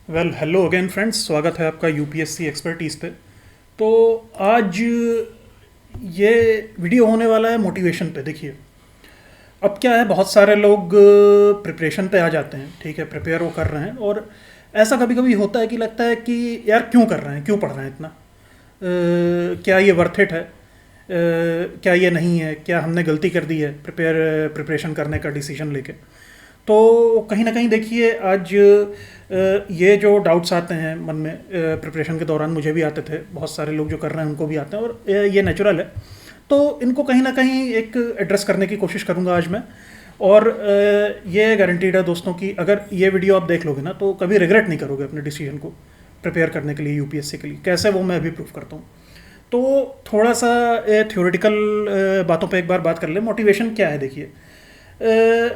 Well hello again friends, स्वागत है आपका यूपीएससी एक्सपर्टीज़ पे। तो आज ये वीडियो होने वाला है मोटिवेशन पे। देखिए, अब क्या है, बहुत सारे लोग प्रिपरेशन पे आ जाते हैं, ठीक है, प्रिपेयर वो कर रहे हैं, और ऐसा कभी कभी होता है कि लगता है कि यार क्यों कर रहे हैं, क्यों पढ़ रहे हैं इतना, क्या ये वर्थ इट है, क्या ये नहीं है, क्या हमने गलती कर दी है प्रिपरेशन करने का डिसीजन लेके। तो कहीं ना कहीं देखिए, आज ये जो डाउट्स आते हैं मन में प्रिपरेशन के दौरान, मुझे भी आते थे, बहुत सारे लोग जो कर रहे हैं उनको भी आते हैं, और ये नेचुरल है। तो इनको कहीं ना कहीं एक एड्रेस करने की कोशिश करूंगा आज मैं। और ये गारंटीड है दोस्तों कि अगर ये वीडियो आप देख लोगे ना तो कभी रिग्रेट नहीं करोगे अपने डिसीजन को प्रिपेयर करने के लिए यूपीएससी के लिए। कैसे, वो मैं अभी प्रूव करता हूँ। तो थोड़ा सा थ्योरेटिकल बातों पे एक बार बात कर ले। मोटिवेशन क्या है, देखिए,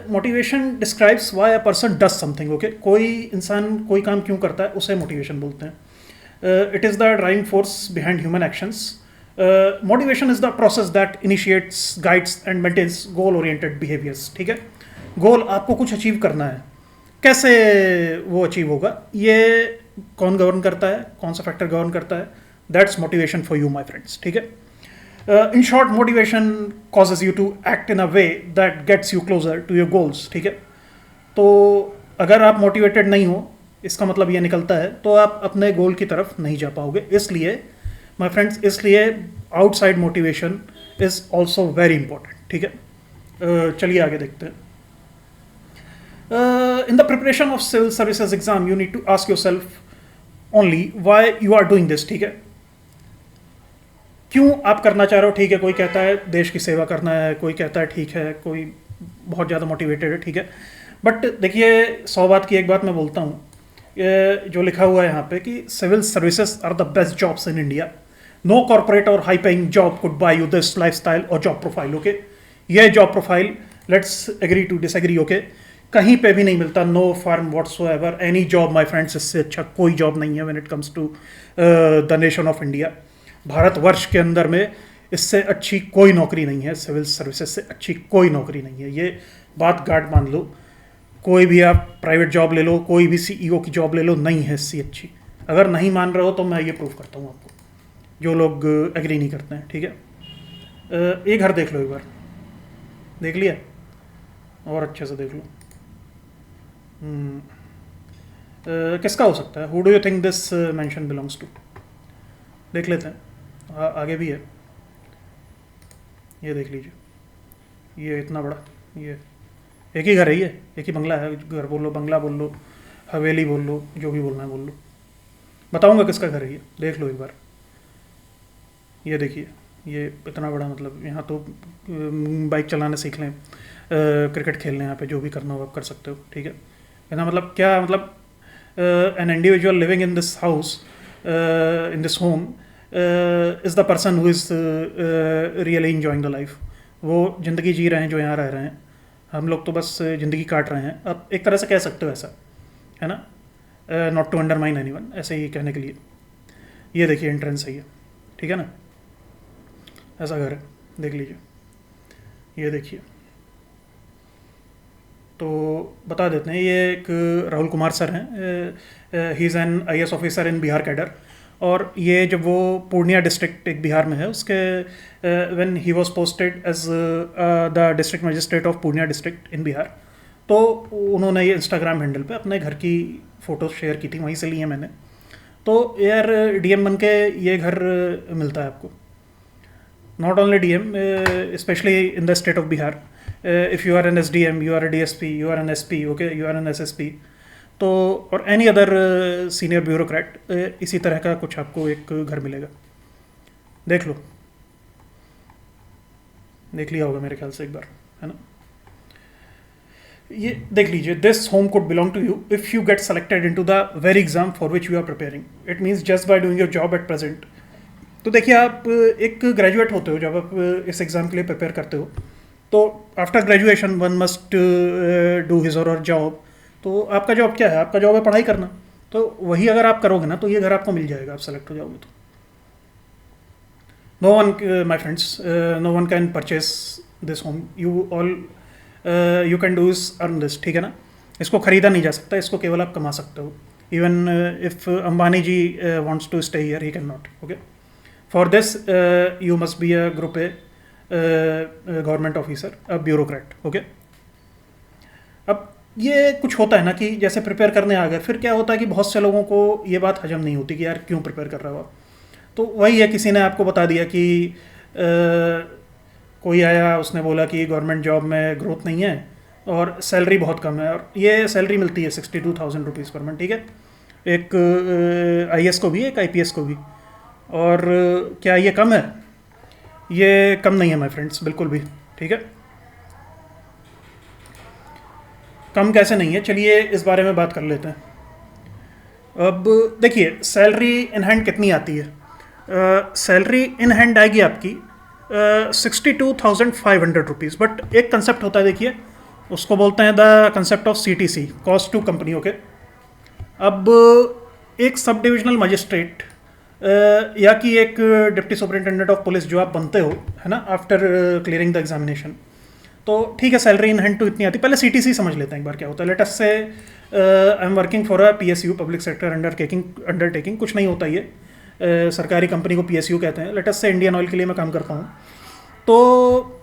motivation describes why a person does something. Okay, कोई इंसान कोई काम क्यों करता है उसे मोटिवेशन बोलते हैं। It is the driving force behind human actions. Motivation is the process that initiates, guides and maintains goal oriented behaviours. ठीक है, गोल आपको कुछ अचीव करना है, कैसे वो अचीव होगा, ये कौन गवर्न करता है, कौन सा फैक्टर गवर्न करता है, that's motivation for you my friends. ठीक है, in short, motivation causes you to act in a way that gets you closer to your goals। ठीक है, तो अगर आप मोटिवेटेड नहीं हो, इसका मतलब ये निकलता है तो आप अपने गोल की तरफ नहीं जा पाओगे। इसलिए माय फ्रेंड्स, इसलिए outside motivation is also very important. ठीक है, चलिए आगे देखते हैं। In the preparation of civil services exam you need to ask yourself only why you are doing this. ठीक है, क्यों आप करना चाह रहे हो। ठीक है, कोई कहता है देश की सेवा करना है, कोई कहता है ठीक है, कोई बहुत ज़्यादा मोटिवेटेड है। ठीक है, बट देखिए, 100 बात की एक बात मैं बोलता हूँ, जो लिखा हुआ है यहाँ पे कि civil services are the best jobs in India. No corporate और high paying job could buy you this lifestyle और जॉब प्रोफाइल। ओके, ये job profile, let's agree to disagree. Okay, कहीं पे भी नहीं मिलता, no form whatsoever any job my friends. इससे अच्छा कोई जॉब नहीं है when it comes to the nation of India. Bharatvarsh के अंदर में इससे अच्छी कोई नौकरी नहीं है, सिविल सर्विसेज से अच्छी कोई नौकरी नहीं है। ये बात गार्ड मान लो, कोई भी आप प्राइवेट जॉब ले लो, कोई भी सीईओ की जॉब ले लो, नहीं है इससे अच्छी। अगर नहीं मान रहे हो तो मैं ये प्रूव करता हूँ आपको, जो लोग एग्री नहीं करते हैं। ठीक है, एक घर देख लो, एक बार देख लिया, और अच्छे से देख लो। किसका हो सकता है, who do you think this mansion belongs to. देख लेते हैं, आगे भी है, ये देख लीजिए, ये इतना बड़ा, ये एक ही घर है, ये एक ही बंगला है। घर बोल लो, बंगला बोल लो, हवेली बोल लो, जो भी बोलना है बोल लो, बताऊंगा किसका घर है। ये देख लो एक बार, ये देखिए, ये इतना बड़ा, मतलब यहाँ तो बाइक चलाना सीख लें, क्रिकेट खेलने, यहाँ पे जो भी करना हो आप कर सकते हो। ठीक है, इतना मतलब क्या, मतलब an individual living in this house, in this home, is the person who is really enjoying the life। वो ज़िंदगी जी रहे हैं जो यहाँ रह रहे हैं, हम लोग तो बस ज़िंदगी काट रहे हैं। अब एक तरह से कह सकते हो ऐसा, है ना, नॉट टू अंडरमाइन एनीवन, ऐसे ही कहने के लिए। ये देखिए एंट्रेंस है ये, ठीक है ना, ऐसा घर है, देख लीजिए, ये देखिए। तो बता देते हैं, ये एक राहुल कुमार सर हैं, he is an IAS officer in Bihar cadre. और ये जब वो पूर्णिया डिस्ट्रिक्ट एक बिहार में है, उसके when he was posted as the district magistrate of Purnia district in Bihar, तो उन्होंने ये इंस्टाग्राम हैंडल पे अपने घर की फ़ोटो शेयर की थी, वहीं से ली है मैंने। तो यार डीएम बन के ये घर मिलता है आपको, not only DM, specially in the state of Bihar. If you are an SDM, you are a DSP, you are an SP, okay, you are an SSP, तो और एनी अदर सीनियर ब्यूरोक्रेट, इसी तरह का कुछ आपको एक घर मिलेगा। देख लो, देख लिया होगा मेरे ख्याल से एक बार, है ना। ये देख लीजिए, this home could belong to you if you get selected into the very exam for which you are preparing. It means just by doing your job at present. तो देखिए, आप एक ग्रेजुएट होते हो जब आप इस एग्ज़ाम के लिए प्रिपेयर करते हो, तो after graduation one must do his और हर जॉब। तो आपका जॉब क्या है, आपका जॉब है पढ़ाई करना। तो वही अगर आप करोगे ना तो ये घर आपको मिल जाएगा, आप सेलेक्ट हो जाओगे तो। No one, my friends, no one can purchase this home, you all you can do is earn this. ठीक है ना, इसको ख़रीदा नहीं जा सकता, इसको केवल आप कमा सकते हो। even if Ambani ji wants to stay here, he cannot. Okay, for this you must be a group A government officer, a bureaucrat. Okay, अब ये कुछ होता है ना कि जैसे प्रिपेयर करने आ गए, फिर क्या होता है कि बहुत से लोगों को ये बात हजम नहीं होती कि यार क्यों प्रिपेयर कर रहा हो आप। तो वही है, किसी ने आपको बता दिया कि कोई आया, उसने बोला कि गवर्नमेंट जॉब में ग्रोथ नहीं है और सैलरी बहुत कम है, और ये सैलरी मिलती है 62,000 रुपीज़ पर मंथ। ठीक है, एक IAS को भी, एक IPS को भी। और क्या ये कम है? ये कम नहीं है माय फ्रेंड्स, बिल्कुल भी। ठीक है, कम कैसे नहीं है, चलिए इस बारे में बात कर लेते हैं। अब देखिए सैलरी इन हैंड कितनी आती है। सैलरी इन हैंड आएगी आपकी 62,500 रुपीज़। बट एक कंसेप्ट होता है, देखिए उसको बोलते हैं the concept of CTC, cost to company. Okay, अब एक सब डिविजनल मजिस्ट्रेट या कि एक डिप्टी सुपरिटेंडेंट ऑफ पुलिस जो आप बनते हो, है ना, आफ्टर क्लियरिंग द एग्जामिनेशन, तो ठीक है सैलरी इन हैंड तो इतनी आती है। पहले CTC समझ लेते हैं एक बार क्या होता है। लेट अस से I am working for a PSU, public sector undertaking. कुछ नहीं होता ये, सरकारी कंपनी को PSU कहते हैं। लेट अस से इंडियन ऑयल के लिए मैं काम करता हूँ, तो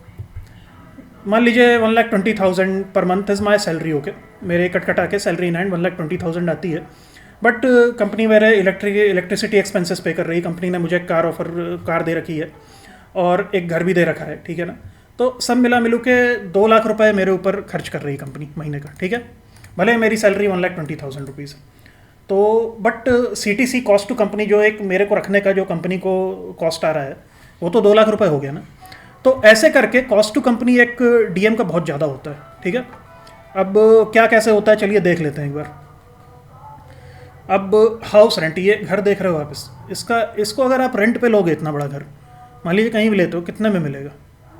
मान लीजिए 1,20,000 per month is my salary. Okay, मेरे कटा के सैलरी इन हैंड 1,20,000 आती है। बट कंपनी मेरे इलेक्ट्रिसिटी एक्सपेंसेस पे कर रही है। कंपनी ने मुझे कार दे रखी है और एक घर भी दे रखा है। ठीक है ना, तो सब मिलू के 2 लाख रुपए मेरे ऊपर खर्च कर रही है कंपनी महीने का। ठीक है, भले मेरी सैलरी 1,20,000 रुपीज़। तो but CTC cost to company जो एक मेरे को रखने का जो कंपनी को कॉस्ट आ रहा है, वो तो 2 लाख रुपए हो गया ना। तो ऐसे करके कॉस्ट टू कंपनी एक DM का बहुत ज़्यादा होता है। ठीक है, अब क्या कैसे होता है चलिए देख लेते हैं एक बार। अब हाउस रेंट, ये घर देख रहे हो आप, इसको अगर आप रेंट पे लोगे, इतना बड़ा घर मान लीजिए कहीं भी लेते हो, कितने में मिलेगा?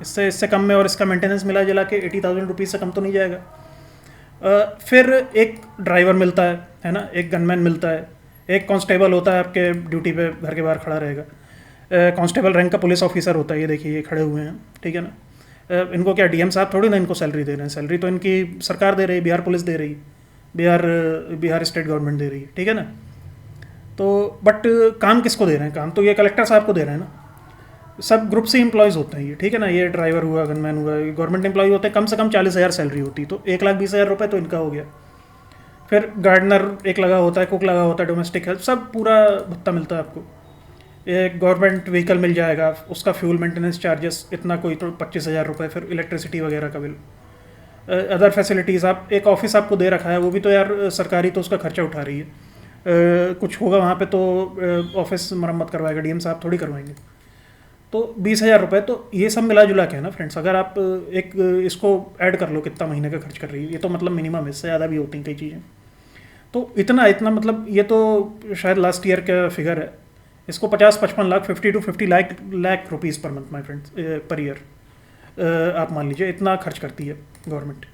इससे कम में, और इसका मेंटेनेंस मिला जुला के 80,000 रुपीज़ से कम तो नहीं जाएगा। फिर एक ड्राइवर मिलता है ना, एक गनमैन मिलता है, एक कांस्टेबल होता है आपके ड्यूटी पे घर के बाहर खड़ा रहेगा। कांस्टेबल रैंक का पुलिस ऑफिसर होता है, ये देखिए ये खड़े हुए हैं। ठीक है ना, इनको क्या DM साहब थोड़ी ना इनको सैलरी दे रहे हैं, सैलरी तो इनकी सरकार दे रही है, बिहार पुलिस दे रही है, बिहार स्टेट गवर्नमेंट दे रही है। ठीक है ना, तो बट काम किसको दे रहे हैं? काम तो ये कलेक्टर साहब को दे रहे हैं ना। सब ग्रुप से एम्प्लॉयज़ होते हैं ये। ठीक है ना, ये ड्राइवर हुआ, गनमैन हुआ, गवर्नमेंट एम्प्लॉय होते हैं। कम से कम 40,000 सैलरी होती, तो 1,20,000 रुपये तो इनका हो गया। फिर गार्डनर एक लगा होता है, कुक लगा होता है, डोमेस्टिक हेल्प, सब पूरा भत्ता मिलता है आपको। एक गवर्नमेंट व्हीकल मिल जाएगा, उसका फ्यूल मेंटेनेंस चार्जेस इतना कोई तो 25,000 रुपये, फिर इलेक्ट्रिसिटी वगैरह का बिल, अदर फैसिलिटीज़। आप एक ऑफिस आपको दे रखा है, वो भी तो यार सरकारी, तो उसका खर्चा उठा रही है। कुछ होगा वहाँ पे तो ऑफिस मरम्मत करवाएगा, DM साहब थोड़ी करवाएंगे। तो 20,000 रुपये, तो ये सब मिला जुला के है ना फ्रेंड्स। अगर आप एक इसको ऐड कर लो कितना महीने का खर्च कर रही है, ये तो मतलब मिनिमम, इससे ज़्यादा भी होती हैं कई चीज़ें। तो इतना मतलब ये तो शायद लास्ट ईयर का फिगर है। इसको 50-55 lakh, 50 to 50 lakh rupees per month my friends, per year आप मान लीजिए इतना खर्च करती है गवर्नमेंट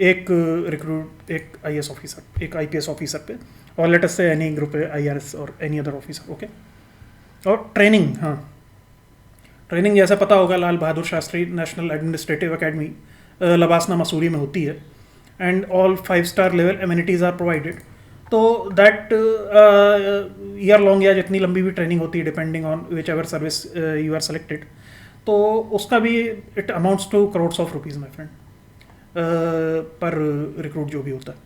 एक रिक्रूट, एक IAS ऑफिसर, एक IPS ऑफिसर पे, और let us say any group IRS और एनी अदर ऑफिसर। ओके, और ट्रेनिंग, हाँ ट्रेनिंग जैसा पता होगा, Lal Bahadur Shastri National Administrative Academy LBSNAA Mussoorie में होती है, and all 5-star level amenities are provided. तो दैट ईयर लॉन्ग या जितनी लंबी भी ट्रेनिंग होती है, depending on whichever service you are selected, तो उसका भी it amounts to crores of rupees my friend, पर रिक्रूट जो भी होता है।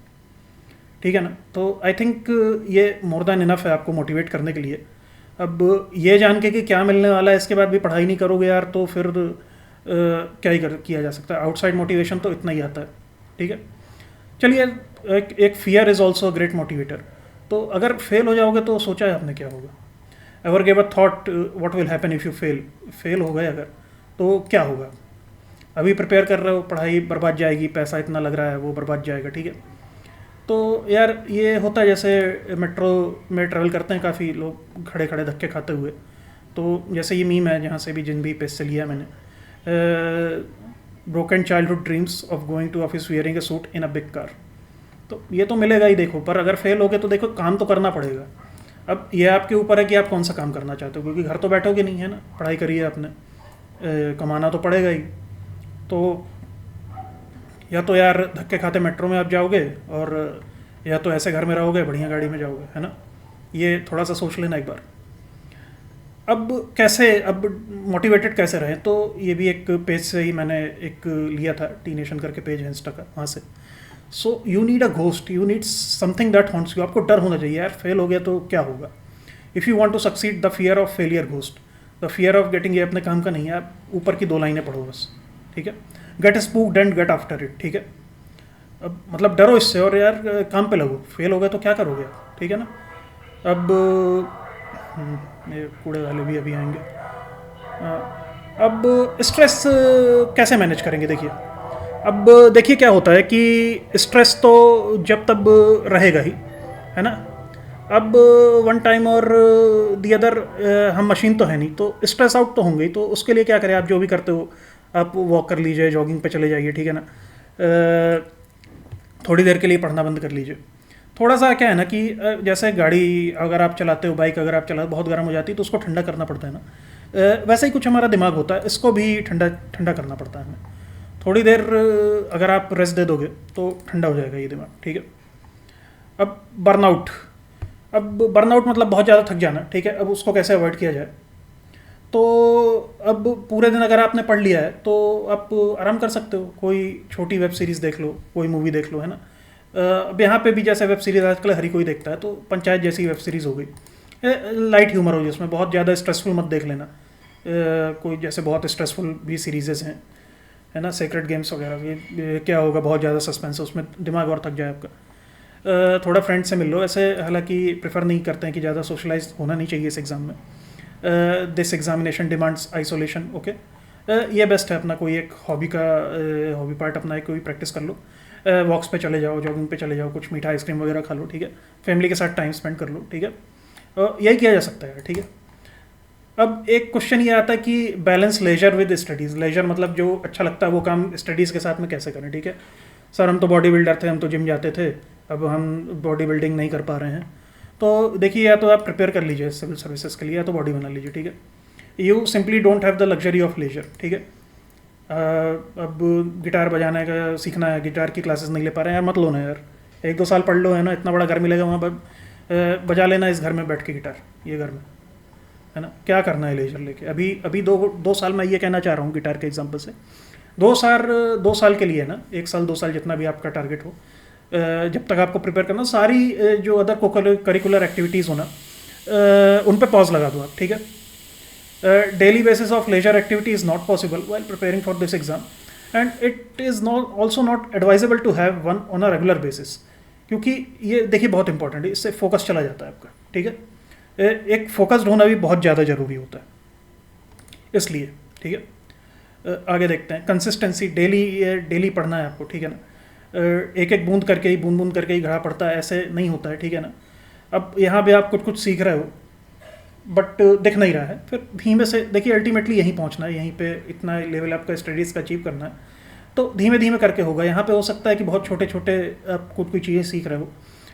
ठीक है ना, तो आई थिंक ये मोर देन इनफ है आपको मोटिवेट करने के लिए। अब ये जान के कि क्या मिलने वाला है, इसके बाद भी पढ़ाई नहीं करोगे यार, तो फिर क्या ही किया जा सकता है। आउटसाइड मोटिवेशन तो इतना ही आता है। ठीक है, चलिए एक fear is also great motivator. तो अगर फेल हो जाओगे तो सोचा है आपने क्या होगा? Ever give a thought what will happen if you fail हो गए अगर, तो क्या होगा? अभी प्रिपेयर कर रहे हो, पढ़ाई बर्बाद जाएगी, पैसा इतना लग रहा है वो बर्बाद जाएगा। ठीक है, तो यार ये होता है जैसे मेट्रो में ट्रैवल करते हैं काफ़ी लोग खड़े खड़े धक्के खाते हुए। तो जैसे ये मीम है जहाँ से भी जिन भी पेज से लिया मैंने, broken childhood dreams of going to office wearing a suit in a big car. तो ये तो मिलेगा ही देखो, पर अगर फेल हो गए तो देखो काम तो करना पड़ेगा। अब ये आपके ऊपर है कि आप कौन सा काम करना चाहते हो, क्योंकि घर तो बैठोगे नहीं, है ना, पढ़ाई करी है आपने, कमाना तो पड़ेगा ही। तो या तो यार धक्के खाते मेट्रो में आप जाओगे और या तो ऐसे घर में रहोगे, बढ़िया गाड़ी में जाओगे, है ना। ये थोड़ा सा सोच लेना एक बार। अब कैसे, अब मोटिवेटेड कैसे रहें, तो ये भी एक पेज से ही मैंने एक लिया था, टी नेशन करके पेज है इंस्टा का, वहाँ से। So you need a ghost, you need something that haunts you. आपको डर होना चाहिए यार, फेल हो गया तो क्या होगा। If you want to succeed, the fear of failure ghost, the fear of getting, ये अपने काम का नहीं है। आप ऊपर की 2 लाइनें पढ़ो बस, ठीक है। Get spooked and get after it, ठीक है। अब मतलब डरो इससे और यार काम पे लगो। फेल हो गया तो क्या करोगे आप, ठीक है ना। अब ये कूड़े वाले भी अभी आएंगे। अब स्ट्रेस कैसे मैनेज करेंगे, देखिए। अब देखिए क्या होता है कि स्ट्रेस तो जब तब रहेगा ही, है ना। अब वन टाइम और दी अदर, हम मशीन तो है नहीं, तो स्ट्रेस आउट तो होंगे ही। तो उसके लिए क्या करें, आप जो भी करते हो, आप वॉक कर लीजिए, जॉगिंग पे चले जाइए, ठीक है ना। थोड़ी देर के लिए पढ़ना बंद कर लीजिए। थोड़ा सा क्या है ना कि जैसे गाड़ी अगर आप चलाते हो, बाइक अगर आप चलाते, बहुत गर्म हो जाती है तो उसको ठंडा करना पड़ता है ना। वैसे ही कुछ हमारा दिमाग होता है, इसको भी ठंडा ठंडा करना पड़ता है हमें। थोड़ी देर अगर आप रेस्ट दे दोगे तो ठंडा हो जाएगा ये दिमाग, ठीक है। अब बर्नआउट, अब बर्नआउट मतलब बहुत ज़्यादा थक जाना, ठीक है। अब उसको कैसे अवॉइड किया जाए, तो अब पूरे दिन अगर आपने पढ़ लिया है तो आप आराम कर सकते हो, कोई छोटी वेब सीरीज़ देख लो, कोई मूवी देख लो, है ना। अब यहाँ पे भी जैसे वेब सीरीज़ आजकल हर कोई देखता है, तो पंचायत जैसी वेब सीरीज़ हो गई, लाइट ह्यूमर हो जिसमें, बहुत ज़्यादा स्ट्रेसफुल मत देख लेना। कोई जैसे बहुत स्ट्रेसफुल भी सीरीज़ हैं, है ना, सेक्रेट गेम्स वगैरह, ये क्या होगा, बहुत ज़्यादा सस्पेंस है उसमें, दिमाग और थक जाए आपका। थोड़ा फ्रेंड से मिल लो, ऐसे हालांकि प्रेफर नहीं करते हैं कि ज़्यादा सोशलाइज होना नहीं चाहिए इस एग्ज़ाम में। This examination demands isolation, okay. ये बेस्ट है, अपना कोई एक हॉबी का हॉबी पार्ट अपना एक कोई प्रैक्टिस कर लो, वॉक्स पे चले जाओ, जॉगिंग पे चले जाओ, कुछ मीठा आइसक्रीम वगैरह खा लो, ठीक है। फैमिली के साथ टाइम स्पेंड कर लो, ठीक है। यही किया जा सकता है, ठीक है। अब एक क्वेश्चन ये आता है कि balance leisure with studies. Leisure मतलब जो अच्छा लगता है वो काम स्टडीज़ के साथ में कैसे करें, ठीक है। सर हम तो बॉडी बिल्डर थे, हम तो जिम जाते थे, अब हम बॉडी बिल्डिंग नहीं कर पा रहे हैं। तो देखिए, या तो आप प्रिपेयर कर लीजिए सिविल सर्विसेज के लिए, या तो बॉडी बना लीजिए, ठीक है। You simply don't have the luxury of leisure, ठीक है। अब गिटार बजाने का सीखना है, गिटार की क्लासेस नहीं ले पा रहे हैं यार, मत लो ना यार, 1-2 साल पढ़ लो, है ना। इतना बड़ा घर मिलेगा वहाँ पर, बजा लेना इस घर में बैठ के गिटार, ये घर में, है ना। क्या करना है लेजर लेके, अभी अभी 2 साल, मैं ये कहना चाह रहा हूँ गिटार के एग्जाम्पल से, 2 साल के लिए ना, 1 साल 2 साल जितना भी आपका टारगेट हो, जब तक आपको प्रिपेयर करना, सारी जो अदर को करिकुलर एक्टिविटीज़ हो ना, उन पे पॉज लगा दो आप, ठीक है। Daily basis of leisure activity is not possible while preparing for this exam, and it is not also not advisable to have one on a regular basis, क्योंकि ये देखिए बहुत इंपॉर्टेंट है, इससे फोकस चला जाता है आपका, ठीक है। एक फोकस्ड होना भी बहुत ज़्यादा ज़रूरी होता है, इसलिए, ठीक है। आगे देखते हैं, कंसिस्टेंसी, डेली पढ़ना है आपको, ठीक है ना। एक एक बूंद करके ही, बूंद बूंद करके ही घड़ा पड़ता है, ऐसे नहीं होता है, ठीक है ना। अब यहाँ पे आप कुछ कुछ सीख रहे हो बट दिख नहीं रहा है, फिर धीमे से देखिए, अल्टीमेटली यहीं पहुँचना है, यहीं पे इतना लेवल आपका स्टडीज़ का अचीव करना है, तो धीमे धीमे करके होगा। यहाँ पे हो सकता है कि बहुत छोटे छोटे आप कुछ कोई चीज़ें सीख रहे हो,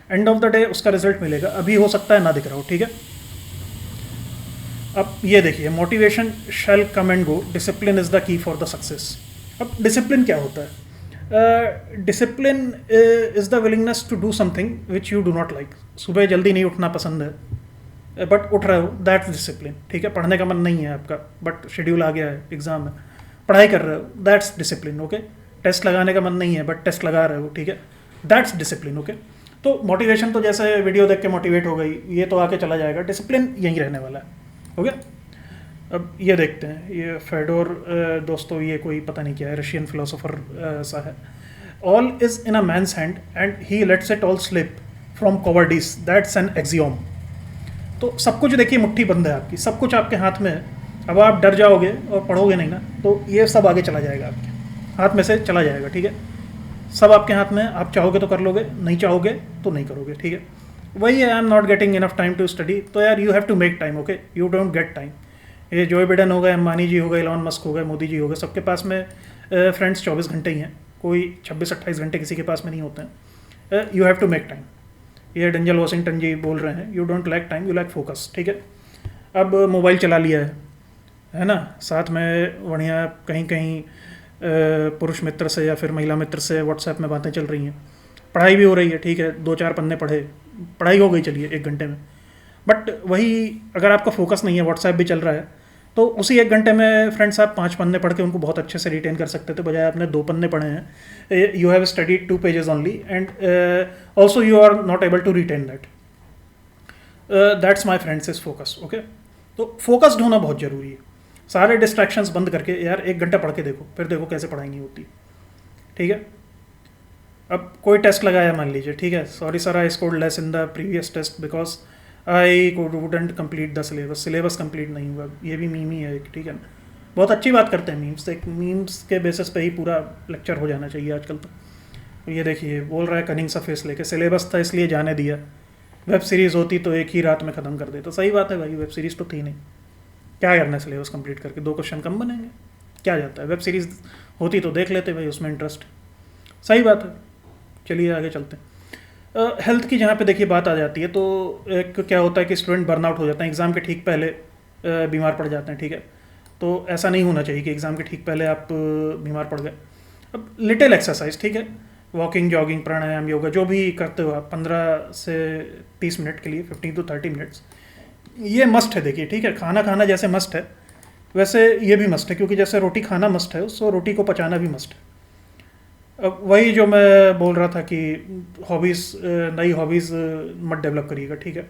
एंड ऑफ द डे उसका रिजल्ट मिलेगा, अभी हो सकता है ना दिख रहा हो, ठीक है। अब ये देखिए, motivation shall come and go, discipline is the key for the success. अब डिसिप्लिन क्या होता है, discipline is the willingness to do something which you do not like. सुबह जल्दी नहीं उठना पसंद है बट उठ रहे हो, दैट्स डिसिप्लिन, ठीक है। पढ़ने का मन नहीं है आपका बट शेड्यूल आ गया है, एग्जाम है, पढ़ाई कर रहे हो, दैट्स डिसिप्लिन, ओके। टेस्ट लगाने का मन नहीं है बट टेस्ट लगा रहे हो, ठीक है, दैट्स डिसिप्लिन, ओके। तो मोटिवेशन तो जैसे वीडियो देख के मोटिवेट हो गई, ये तो आके चला जाएगा, डिसिप्लिन यहीं रहने वाला है, ओके। अब ये देखते हैं, ये फेडोर दोस्तों, ये कोई पता नहीं क्या है, रशियन फिलोसोफर सा है। All is in a man's hand and he lets it all slip from cowardice, that's an axiom. तो सब कुछ देखिए, मुट्ठी बंद है आपकी, सब कुछ आपके हाथ में है। अब आप डर जाओगे और पढ़ोगे नहीं ना, तो ये सब आगे चला जाएगा, आपके हाथ में से चला जाएगा, ठीक है। सब आपके हाथ में है, आप चाहोगे तो कर लोगे, नहीं चाहोगे तो नहीं करोगे, ठीक है। वही I am not getting enough time to study, तो यार you have to make time, okay, you don't get time. ये जो बिडेन हो गए, अंबानी जी हो गए, इलॉन मस्क हो गए, मोदी जी हो गए, सबके पास में फ्रेंड्स 24 घंटे ही हैं, कोई 26-28 घंटे किसी के पास में नहीं होते हैं। You have to make time. ये डेंजल वॉशिंगटन जी बोल रहे हैं, you don't lack time, you lack focus, ठीक है। अब मोबाइल चला लिया है ना, साथ में बढ़िया कहीं कहीं पुरुष मित्र से या फिर महिला मित्र से व्हाट्सएप में बातें चल रही हैं, पढ़ाई भी हो रही है, ठीक है, 2-4 पन्ने पढ़े, पढ़ाई हो गई चलिए 1 घंटे में। बट वही अगर आपका फोकस नहीं है, व्हाट्सएप भी चल रहा है, तो उसी 1 घंटे में फ्रेंड्स आप 5 पन्ने पढ़ के उनको बहुत अच्छे से रिटेन कर सकते थे, बजाय आपने 2 पन्ने पढ़े हैं। You have studied 2 pages only and also you are not able to retain that. That's my friends is focus. Okay, तो फोकस्ड होना बहुत ज़रूरी है। सारे डिस्ट्रैक्शंस बंद करके यार 1 घंटा पढ़ के देखो, फिर देखो कैसे पढ़ाई नहीं होती। ठीक है, अब कोई टेस्ट लगाया मान लीजिए, ठीक है, sorry sir I scored less in the previous test because I wouldn't complete the syllabus complete नहीं हुआ। ये भी मीम ही है एक, ठीक है ना। बहुत अच्छी बात करते हैं मीम्स, एक मीम्स के बेसिस पे ही पूरा लेक्चर हो जाना चाहिए आजकल तो। ये देखिए बोल रहा है कनिंग सा फेस लेके, सिलेबस था इसलिए जाने दिया, वेब सीरीज़ होती तो एक ही रात में ख़त्म कर देता। सही बात है भाई, वेब सीरीज़ तो थी नहीं, क्या करना है सिलेबस कंप्लीट करके, 2 क्वेश्चन कम बनेंगे, क्या जाता है। वेब सीरीज़ होती तो देख लेते भाई, उसमें इंटरेस्ट। सही बात है, चलिए आगे चलते हैं। हेल्थ की जहाँ पे देखिए बात आ जाती है, तो एक क्या होता है कि स्टूडेंट बर्नआउट हो जाते हैं एग्ज़ाम के ठीक पहले, बीमार पड़ जाते हैं। ठीक है, तो ऐसा नहीं होना चाहिए कि एग्ज़ाम के ठीक पहले आप बीमार पड़ गए। अब लिटिल एक्सरसाइज, ठीक है, वॉकिंग, जॉगिंग, प्राणायाम, योगा, जो भी करते हो आप 15 से 30 मिनट के लिए, 15 to 30 मिनट्स, ये मस्ट है। देखिए ठीक है, खाना खाना जैसे मस्ट है वैसे ये भी मस्ट है, क्योंकि जैसे रोटी खाना मस्ट है, उसको रोटी को पचाना भी मस्ट है। अब वही जो मैं बोल रहा था कि हॉबीज़, नई हॉबीज़ मत डेवलप करिएगा। ठीक है,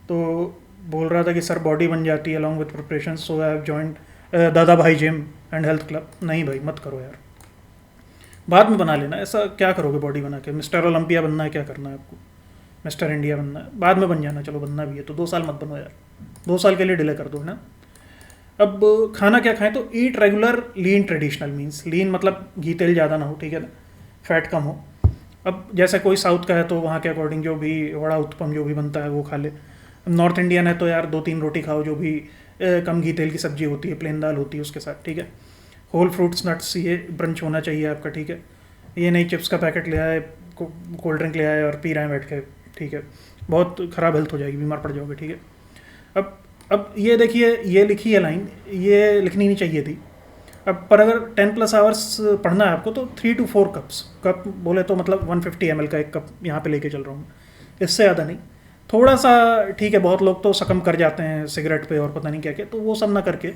तो बोल रहा था कि सर बॉडी बन जाती है along with preparation, so I have joined दादा भाई जिम एंड हेल्थ क्लब। नहीं भाई मत करो यार, बाद में बना लेना। ऐसा क्या करोगे बॉडी बना के, मिस्टर ओलंपिया बनना है, क्या करना है आपको, मिस्टर इंडिया बनना है, बाद में बन जाना। चलो बनना भी है तो 2 साल मत बनो यार, 2 साल के लिए डिले कर दो, है ना। अब खाना क्या खाएं, तो ईट रेगुलर लीन ट्रेडिशनल, मीन्स लीन मतलब घी तेल ज़्यादा ना हो, ठीक है ना, फैट कम हो। अब जैसे कोई साउथ का है तो वहाँ के अकॉर्डिंग जो भी वड़ा उत्पम जो भी बनता है वो खा ले। नॉर्थ इंडियन है तो यार 2-3 रोटी खाओ, जो भी कम घी तेल की सब्जी होती है, प्लेन दाल होती है उसके साथ। ठीक है, होल फ्रूट्स, नट्स, ये ब्रंच होना चाहिए आपका। ठीक है, ये नहीं चिप्स का पैकेट ले आए, कोल्ड ड्रिंक ले आए और पी रहे हैं बैठ के, ठीक है, बहुत ख़राब हेल्थ हो जाएगी, बीमार पड़ जाओगे। ठीक है, अब ये देखिए, ये लिखी है लाइन, ये लिखनी नहीं चाहिए थी। अब पर अगर 10+ आवर्स पढ़ना है आपको तो 3 to 4 कप्स, कप बोले तो मतलब 150 ml का एक कप यहाँ पे लेके चल रहा हूँ, इससे ज़्यादा नहीं। थोड़ा सा ठीक है, बहुत लोग तो सकम कर जाते हैं सिगरेट पे और पता नहीं क्या क्या, तो वो सब ना करके,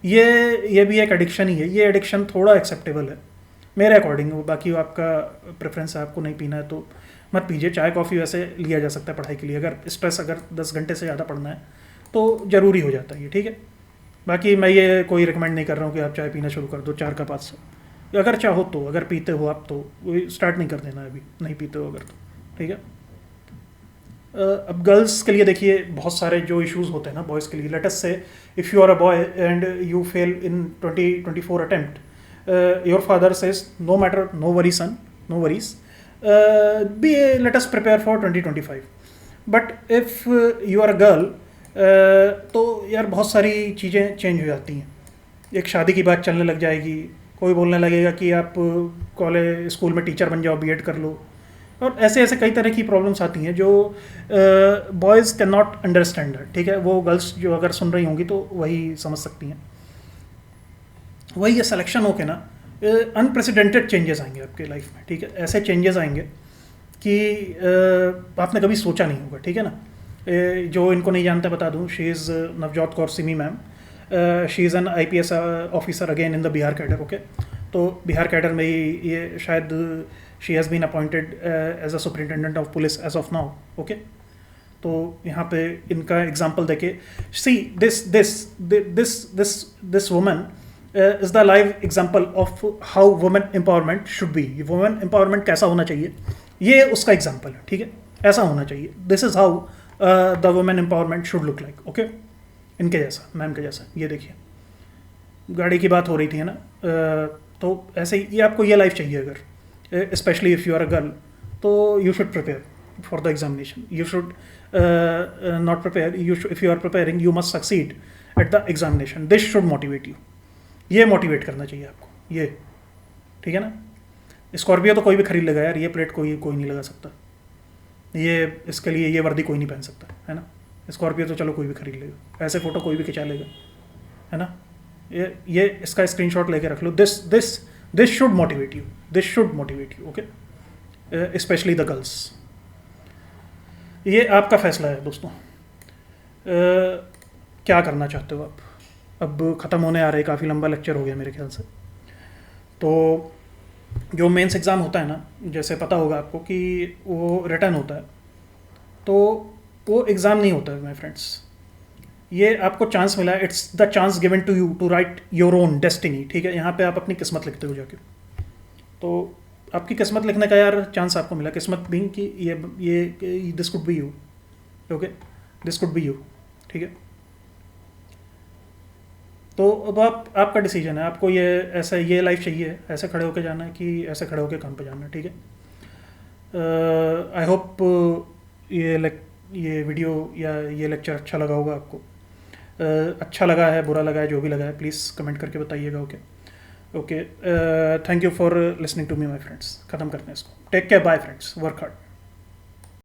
ये भी एक एडिक्शन ही है। ये एडिक्शन थोड़ा एक्सेप्टेबल है मेरे अकॉर्डिंग, बाकी आपका प्रेफरेंस है, आपको नहीं पीना है तो मत पीजिए। चाय कॉफ़ी वैसे लिया जा सकता है पढ़ाई के लिए, अगर स्ट्रेस अगर 10 घंटे से ज़्यादा पढ़ना है तो ज़रूरी हो जाता है ये। ठीक है, बाकी मैं ये कोई रिकमेंड नहीं कर रहा हूँ कि आप चाय पीना शुरू कर दो 4 कप 5 से। अगर चाहो तो, अगर पीते हो आप तो स्टार्ट नहीं कर देना अभी, नहीं पीते हो अगर तो। ठीक है, अब गर्ल्स के लिए देखिए बहुत सारे जो इश्यूज होते हैं ना बॉयज़ के लिए। Let us say if you are a boy and you fail in 2024 attempt, your father says no matter, no worry son, no worries, be let us prepare for 2025। But if you are a girl, तो यार बहुत सारी चीज़ें change हो जाती हैं। एक शादी की बात चलने लग जाएगी, कोई बोलने लगेगा कि आप कॉलेज स्कूल में टीचर बन जाओ, बीएड कर लो, और ऐसे ऐसे कई तरह की प्रॉब्लम्स आती हैं जो बॉयज़ कैन नॉट अंडरस्टैंड। ठीक है, वो गर्ल्स जो अगर सुन रही होंगी तो वही समझ सकती हैं। वही ये सिलेक्शन हो के ना अनप्रेसिडेंटेड चेंजेस आएंगे आपके लाइफ में। ठीक है, ऐसे चेंजेस आएंगे कि आपने कभी सोचा नहीं होगा। ठीक है ना, जो इनको नहीं जानते बता दूं, she is Navjot Kaur Simi ma'am, she is an IPS officer again in the Bihar cadre. Okay, तो बिहार कैडर में ही ये शायद she has been appointed as a superintendent of police as of now. Okay, तो यहाँ पे इनका एग्जाम्पल देखे, see this woman is the live example of how women empowerment should be. Women empowerment कैसा होना चाहिए, ये उसका एग्जाम्पल है। ठीक है, ऐसा होना चाहिए, this is how the women empowerment should look like. Okay, इनके जैसा, मैम के जैसा। ये देखिए गाड़ी की बात हो रही थी, है ना, तो ऐसे ही ये आपको ये लाइफ चाहिए अगर, specially if you are a girl, तो you should prepare for the examination, you should not prepare, if you are preparing you must succeed at the examination, this should motivate you. ये motivate करना चाहिए आपको ये। ठीक है ना, Scorpio तो कोई भी खरीद लेगा यार, ये प्लेट कोई नहीं लगा सकता, ये इसके लिए ये वर्दी कोई नहीं पहन सकता, है ना। स्कॉर्पियो तो चलो कोई भी खरीद लेगा, ऐसे फ़ोटो कोई भी खिंचा लेगा, है ना। ये इसका स्क्रीनशॉट लेके रख लो, this should motivate you, this should motivate you. Okay, specially the girls. ये आपका फैसला है दोस्तों, क्या करना चाहते हो आप। अब ख़त्म होने आ रहे, काफ़ी लंबा लेक्चर हो गया मेरे ख्याल से। तो जो मेंस एग्ज़ाम होता है ना, जैसे पता होगा आपको कि वो रिटर्न होता है, तो वो एग्ज़ाम नहीं होता है माय फ्रेंड्स। ये आपको चांस मिला है, it's the chance given to you to write your own destiny. ठीक है, यहाँ पे आप अपनी किस्मत लिखते हो जाके। तो आपकी किस्मत लिखने का यार चांस आपको मिला। किस्मत बीइंग कि ये this could be you. Okay, this could be you. ठीक है, तो अब आपका डिसीजन है, आपको ये ऐसा ये लाइफ चाहिए, ऐसे खड़े होके जाना है कि ऐसे खड़े होके काम पे जाना है। ठीक है, आई होप ये वीडियो या ये लेक्चर अच्छा लगा होगा आपको। अच्छा लगा है, बुरा लगा है, जो भी लगा है, प्लीज़ कमेंट करके बताइएगा। Okay okay, thank you for listening to me my friends. ख़त्म करते हैं इसको। Take care, bye friends, work hard.